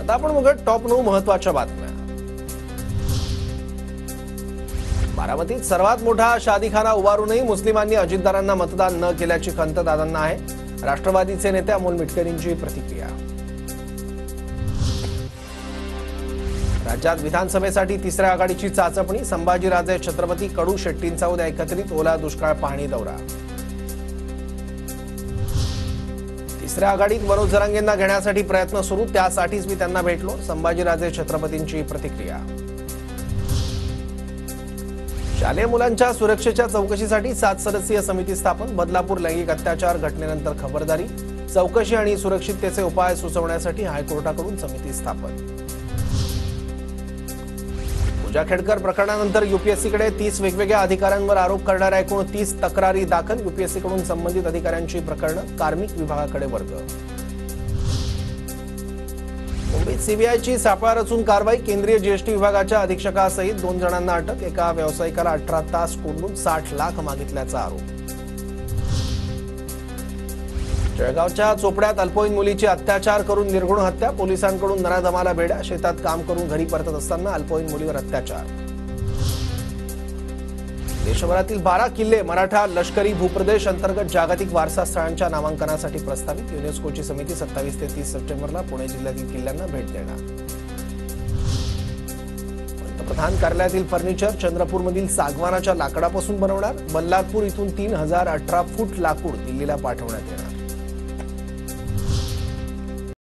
आता आपण बघूया टॉप 9 महत्त्वाच्या बातम्या। बारामतीत सर्वात मोठा शादीखाना उभारूनही मुस्लिमांनी अजितदारांना मतदान न केल्याची खंत दादांना आहे। राष्ट्रवादीचे नेते अमोल मिटकरींची प्रतिक्रिया। राज्यात विधानसभेसाठी तिसऱ्या आघाडीची चाचपणी। संभाजीराजे छत्रपती कडू शेट्टींचा उद्या एकत्रित ओला दुष्काळ पाहणी दौरा। तिसऱ्या आघाडीत मनोज जरांगेंना घेण्यासाठी प्रयत्न सुरू, त्यासाठीच मी त्यांना भेटलो। संभाजीराजे छत्रपतींची प्रतिक्रिया। शालेय मुलांच्या सुरक्षेच्या चौकशीसाठी 7 सदस्यीय समिती स्थापन। बदलापूर लैंगिक अत्याचार घटनेनंतर खबरदारी, चौकशी आणि सुरक्षिततेचे उपाय सुचवण्यासाठी हायकोर्टाकडून समिती स्थापन। पूजा खेडकर प्रकरणानंतर यूपीएससीकडे 30 वेगवेगळ्या अधिकाऱ्यांवर आरोप करणाऱ्या एकूण 30 तक्रारी दाखल। यूपीएससीकडून संबंधित अधिकाऱ्यांची प्रकरणं कार्मिक विभागाकडे वर्ग। मुंबईत सीबीआयची सापळा रचून कारवाई। केंद्रीय जीएसटी विभागाच्या अधीक्षकासहित 2 जणांना अटक। एका व्यावसायिकाला 18 तास कोंडून 60 लाख मागितल्याचा आरोप। जळगावच्या चोपड्यात अल्पवयीन मुलीची अत्याचार करून निर्घृण हत्या। पोलिसांकडून नराधमाला बेड्या। शेतात काम करून घरी परतत असताना अल्पवयीन मुलीवर अत्याचार। देशभरातील 12 किल्ले मराठा लष्करी भूप्रदेश अंतर्गत जागतिक वारसा स्थळांच्या नामांकनासाठी प्रस्तावित। युनेस्कोची समिती 27 ते 30 सप्टेंबरला पुणे जिल्ह्यातील किल्ल्यांना भेट देणार। पंतप्रधान कार्यालयातील फर्निचर चंद्रपूरमधील सागवानाच्या लाकडापासून बनवणार। बल्लारपूर इथून 3018 फूट लाकूड दिल्लीला पाठवण्यात येणार।